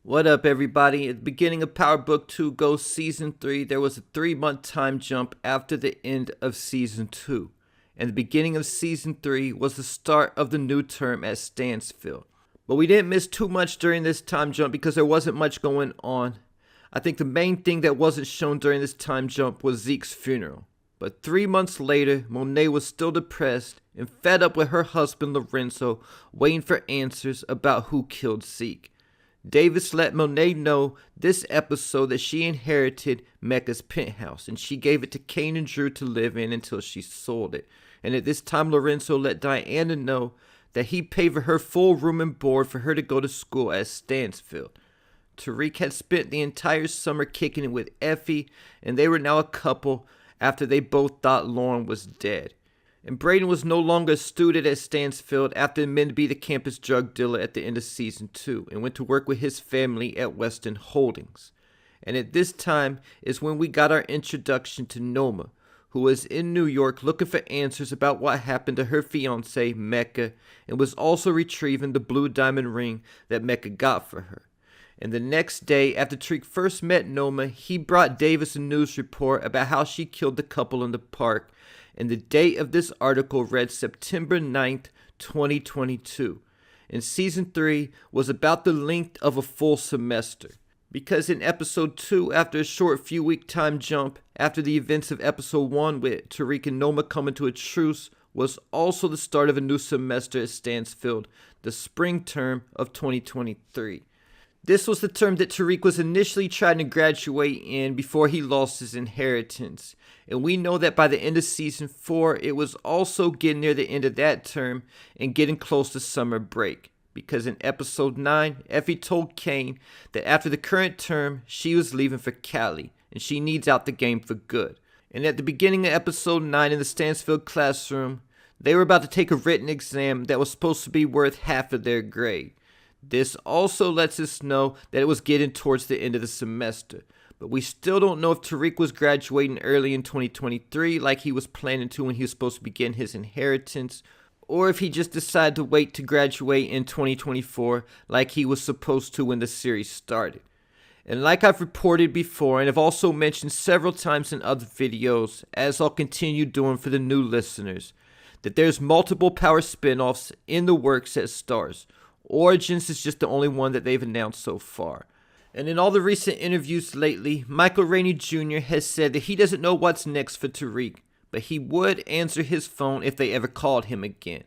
What up, everybody? At the beginning of Power Book 2 Ghost Season 3, there was a 3-month time jump after the end of Season 2. And the beginning of Season 3 was the start of the new term at Stansfield. But we didn't miss too much during this time jump because there wasn't much going on. I think the main thing that wasn't shown during this time jump was Zeke's funeral. But 3 months later, Monet was still depressed and fed up with her husband Lorenzo, waiting for answers about who killed Zeke. Davis let Monet know this episode that she inherited Mecca's penthouse, and she gave it to Kane and Drew to live in until she sold it. And at this time, Lorenzo let Diana know that he paid for her full room and board for her to go to school at Stansfield. Tariq had spent the entire summer kicking it with Effie, and they were now a couple after they both thought Lauren was dead. And Braden was no longer a student at Stansfield after admitting to be the campus drug dealer at the end of Season 2 and went to work with his family at Weston Holdings. And at this time is when we got our introduction to Noma, who was in New York looking for answers about what happened to her fiancé, Mecca, and was also retrieving the blue diamond ring that Mecca got for her. And the next day, after Tariq first met Noma, he brought Davis a news report about how she killed the couple in the park. And the date of this article read September 9th, 2022. And Season 3 was about the length of a full semester. Because in Episode 2, after a short few-week time jump, after the events of Episode 1 with Tariq and Noma coming to a truce, was also the start of a new semester at Stansfield, the spring term of 2023. This was the term that Tariq was initially trying to graduate in before he lost his inheritance. And we know that by the end of Season 4, it was also getting near the end of that term and getting close to summer break. Because in Episode 9, Effie told Kane that after the current term, she was leaving for Cali, and she needs out the game for good. And at the beginning of Episode 9 in the Stansfield classroom, they were about to take a written exam that was supposed to be worth half of their grade. This also lets us know that it was getting towards the end of the semester. But we still don't know if Tariq was graduating early in 2023 like he was planning to when he was supposed to begin his inheritance, or if he just decided to wait to graduate in 2024 like he was supposed to when the series started. And like I've reported before and have also mentioned several times in other videos, as I'll continue doing for the new listeners, that there's multiple Power spin-offs in the works at Starz. Origins is just the only one that they've announced so far. And in all the recent interviews lately, Michael Rainey Jr. has said that he doesn't know what's next for Tariq, but he would answer his phone if they ever called him again.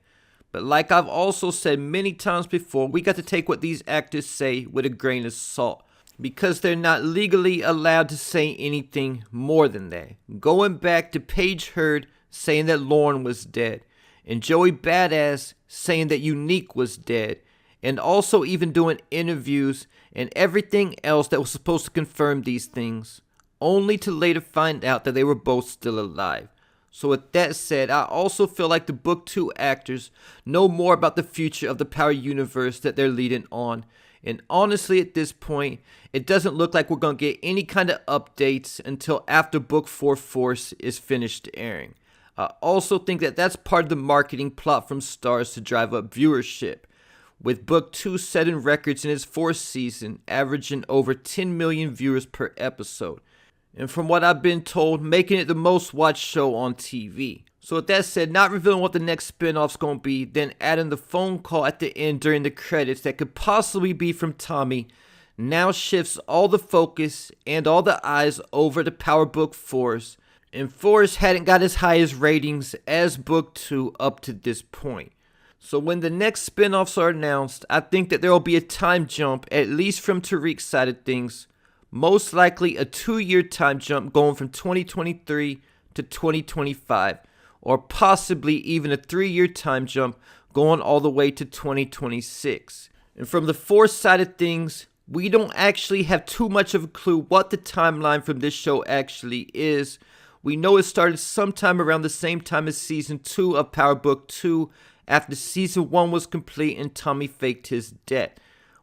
But like I've also said many times before, we got to take what these actors say with a grain of salt, because they're not legally allowed to say anything more than that. Going back to Paige Hurd saying that Lauren was dead, and Joey Badass saying that Unique was dead, and also even doing interviews and everything else that was supposed to confirm these things, only to later find out that they were both still alive. So with that said, I also feel like the Book 2 actors know more about the future of the Power universe that they're leading on. And honestly, at this point, it doesn't look like we're going to get any kind of updates until after Book 4 Force is finished airing. I also think that that's part of the marketing plot from Starz to drive up viewership, with Book 2 setting records in its 4th season, averaging over 10 million viewers per episode. And from what I've been told, making it the most watched show on TV. So with that said, not revealing what the next spin-off's gonna be, then adding the phone call at the end during the credits that could possibly be from Tommy, now shifts all the focus and all the eyes over to Power Book 4's. And 4's hadn't got as high as ratings as Book 2 up to this point. So when the next spin-offs are announced, I think that there will be a time jump, at least from Tariq's side of things. Most likely a 2-year time jump going from 2023 to 2025. Or possibly even a 3-year time jump going all the way to 2026. And from the 4th side of things, we don't actually have too much of a clue what the timeline from this show actually is. We know it started sometime around the same time as Season 2 of Power Book 2, after Season 1 was complete and Tommy faked his death.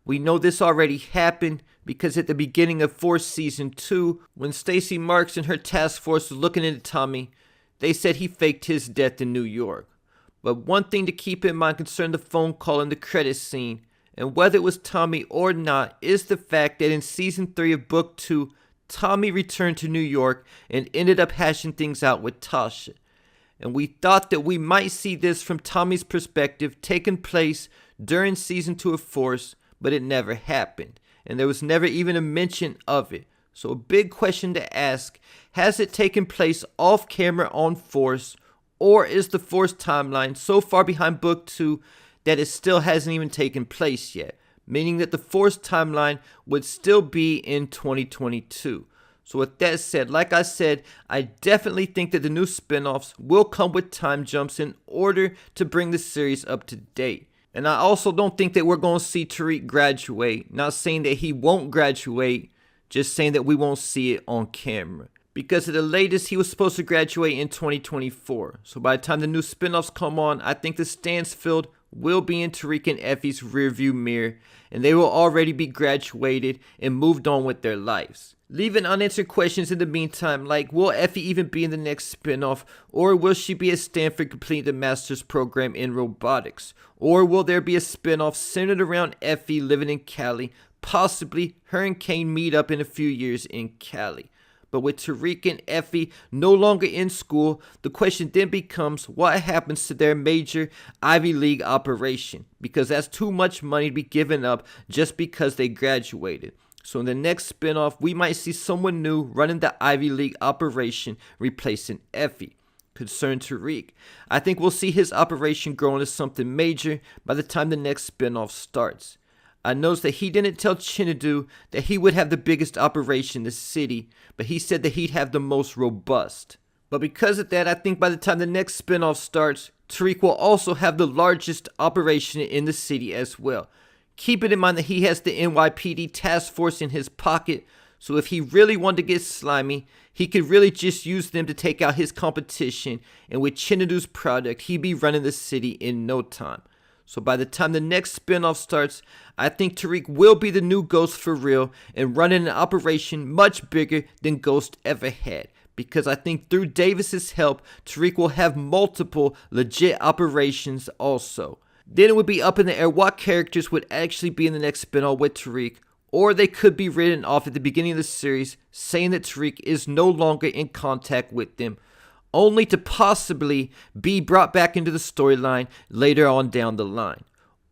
We know this already happened because at the beginning of 4 Season 2, when Stacey Marks and her task force was looking into Tommy, they said he faked his death in New York. But one thing to keep in mind concerning the phone call and the credit scene And whether it was Tommy or not is the fact that in season 3 of book 2, Tommy returned to New York and ended up hashing things out with Tasha. And we thought that we might see this from Tommy's perspective taking place during season 2 of Force, but it never happened. And there was never even a mention of it. So a big question to ask, has it taken place off camera on Force, or is the Force timeline so far behind book 2 that it still hasn't even taken place yet? Meaning that the Force timeline would still be in 2022. So with that said, like I said, I definitely think that the new spin-offs will come with time jumps in order to bring the series up to date. And I also don't think that we're going to see Tariq graduate. Not saying that he won't graduate, just saying that we won't see it on camera. Because at the latest, he was supposed to graduate in 2024. So by the time the new spin-offs come on, I think the Stansfield will be in Tariq and Effie's rearview mirror, and they will already be graduated and moved on with their lives. Leaving unanswered questions in the meantime, like will Effie even be in the next spin-off, or will she be at Stanford completing the master's program in robotics, or will there be a spin-off centered around Effie living in Cali? Possibly her and Kane meet up in a few years in Cali. But with Tariq and Effie no longer in school, the question then becomes what happens to their major Ivy League operation, because that's too much money to be given up just because they graduated. So in the next spinoff, we might see someone new running the Ivy League operation, replacing Effie. Concerned Tariq, I think we'll see his operation grow into something major by the time the next spinoff starts. I noticed that he didn't tell Chinadu that he would have the biggest operation in the city, but he said that he'd have the most robust. But because of that, I think by the time the next spinoff starts, Tariq will also have the largest operation in the city as well. Keeping in mind that he has the NYPD task force in his pocket, so if he really wanted to get slimy, he could really just use them to take out his competition, and with Chinadu's product, he'd be running the city in no time. So by the time the next spinoff starts, I think Tariq will be the new Ghost for real and running an operation much bigger than Ghost ever had. Because I think through Davis's help, Tariq will have multiple legit operations also. Then it would be up in the air what characters would actually be in the next spinoff with Tariq, or they could be written off at the beginning of the series saying that Tariq is no longer in contact with them, only to possibly be brought back into the storyline later on down the line.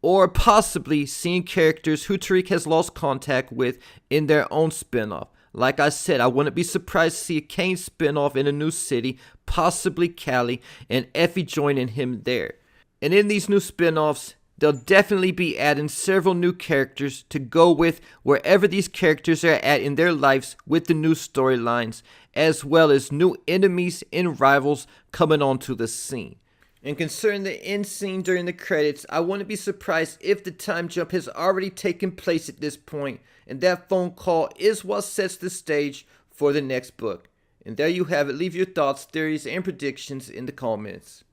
Or possibly seeing characters who Tariq has lost contact with in their own spinoff. Like I said, I wouldn't be surprised to see a Kane spinoff in a new city, possibly Cali, and Effie joining him there. And in these new spinoffs, they'll definitely be adding several new characters to go with wherever these characters are at in their lives with the new storylines, as well as new enemies and rivals coming onto the scene. And concerning the end scene during the credits, I wouldn't be surprised if the time jump has already taken place at this point, and that phone call is what sets the stage for the next book. And there you have it. Leave your thoughts, theories, and predictions in the comments.